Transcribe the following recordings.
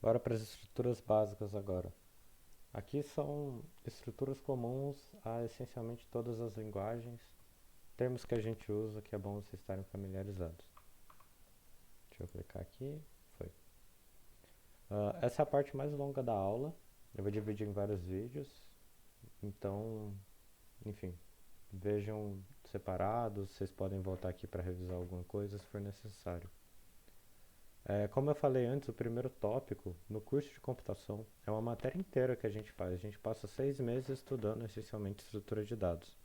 Bora para as estruturas básicas agora. Aqui são estruturas comuns a essencialmente todas as linguagens, termos que a gente usa que é bom vocês estarem familiarizados. Deixa eu clicar aqui. Foi. Essa é a parte mais longa da aula. Eu vou dividir em vários vídeos. Então, enfim, vejam separados. Vocês podem voltar aqui para revisar alguma coisa se for necessário. Como eu falei antes, o primeiro tópico no curso de computação é uma matéria inteira que a gente faz. A gente passa 6 meses estudando essencialmente estrutura de dados.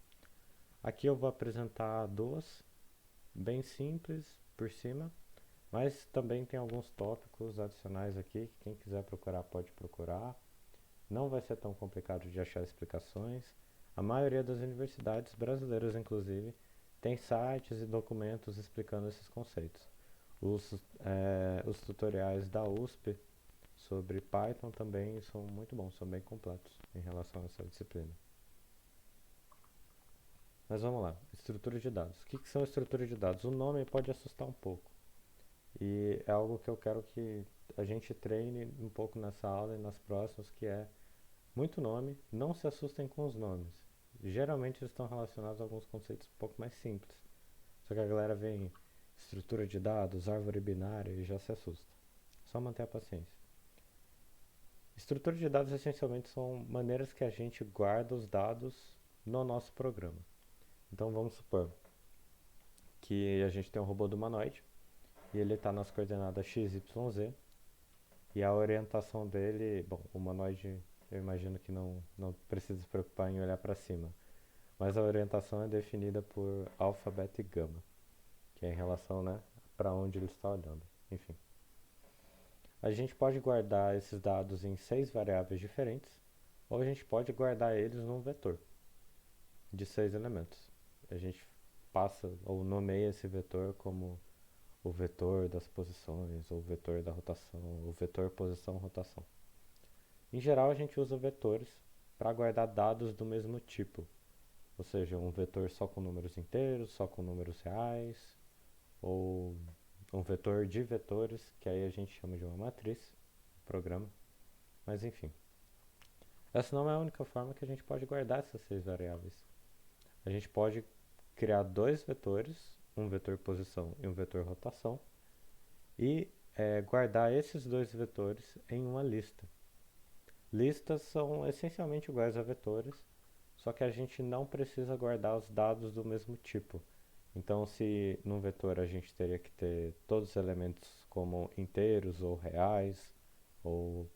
Aqui eu vou apresentar duas, bem simples, por cima, mas também tem alguns tópicos adicionais aqui que quem quiser procurar pode procurar. Não vai ser tão complicado de achar explicações. A maioria das universidades brasileiras, inclusive, tem sites e documentos explicando esses conceitos. Os tutoriais da USP sobre Python também são muito bons, são bem completos em relação a essa disciplina. Mas vamos lá, estrutura de dados. O que são estruturas de dados? O nome pode assustar um pouco. E é algo que eu quero que a gente treine um pouco nessa aula e nas próximas, que é muito nome, não se assustem com os nomes. Geralmente eles estão relacionados a alguns conceitos um pouco mais simples. Só que a galera vem estrutura de dados, árvore binária e já se assusta. Só manter a paciência. Estrutura de dados essencialmente são maneiras que a gente guarda os dados no nosso programa. Então vamos supor que a gente tem um robô do humanoide e ele está nas coordenadas x, y, z e a orientação dele, bom, o humanoide eu imagino que não precisa se preocupar em olhar para cima, mas a orientação é definida por alfa, beta e gama, que é em relação, né, para onde ele está olhando. Enfim, a gente pode guardar esses dados em 6 variáveis diferentes, ou a gente pode guardar eles num vetor de 6 elementos. A gente passa ou nomeia esse vetor como o vetor das posições, ou o vetor da rotação, o vetor posição-rotação. Em geral, a gente usa vetores para guardar dados do mesmo tipo, ou seja, um vetor só com números inteiros, só com números reais, ou um vetor de vetores, que aí a gente chama de uma matriz, programa, mas enfim. Essa não é a única forma que a gente pode guardar essas 6 variáveis. A gente pode criar dois vetores, um vetor posição e um vetor rotação, e guardar esses dois vetores em uma lista. Listas são essencialmente iguais a vetores, só que a gente não precisa guardar os dados do mesmo tipo. Então, se num vetor a gente teria que ter todos os elementos como inteiros ou reais, ou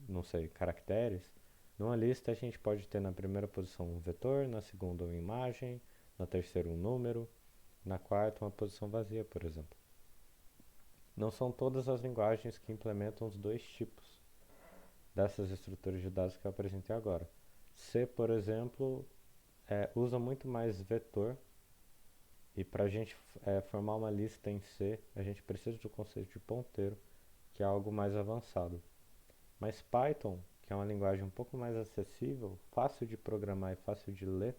não sei, caracteres, numa lista a gente pode ter na primeira posição um vetor, na segunda uma imagem, na terceira um número, na quarta uma posição vazia, por exemplo. Não são todas as linguagens que implementam os dois tipos dessas estruturas de dados que eu apresentei agora. C, por exemplo, usa muito mais vetor e para a gente formar uma lista em C, a gente precisa do conceito de ponteiro, que é algo mais avançado. Mas Python, que é uma linguagem um pouco mais acessível, fácil de programar e fácil de ler,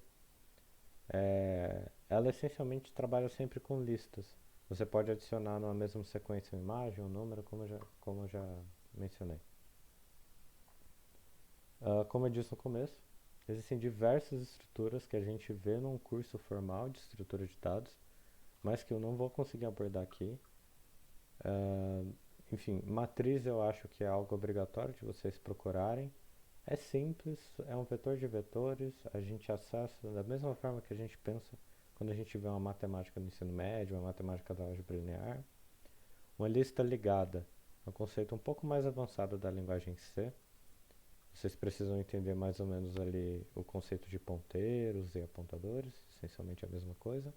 ela essencialmente trabalha sempre com listas. Você pode adicionar numa mesma sequência uma imagem, um número, como eu já mencionei. Como eu disse no começo, existem diversas estruturas que a gente vê num curso formal de estrutura de dados, mas que eu não vou conseguir abordar aqui. Enfim, matriz eu acho que é algo obrigatório de vocês procurarem. É simples, é um vetor de vetores, a gente acessa da mesma forma que a gente pensa quando a gente vê uma matemática no ensino médio, uma matemática da álgebra linear. Uma lista ligada é um conceito um pouco mais avançado da linguagem C. Vocês precisam entender mais ou menos ali o conceito de ponteiros e apontadores, essencialmente a mesma coisa.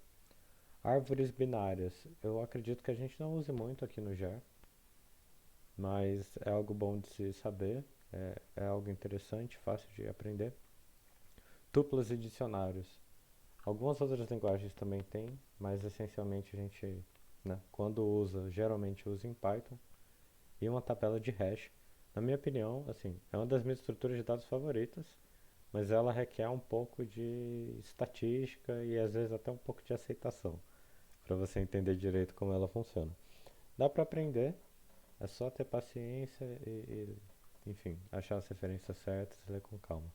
Árvores binárias, eu acredito que a gente não use muito aqui no GER, mas é algo bom de se saber, é algo interessante, fácil de aprender. Tuplas e dicionários. Algumas outras linguagens também têm, mas essencialmente a gente, né, quando usa, geralmente usa em Python. E uma tabela de hash. Na minha opinião, assim, é uma das minhas estruturas de dados favoritas, mas ela requer um pouco de estatística e às vezes até um pouco de aceitação, para você entender direito como ela funciona. Dá para aprender, É só ter paciência enfim, achar as referências certas e ler com calma.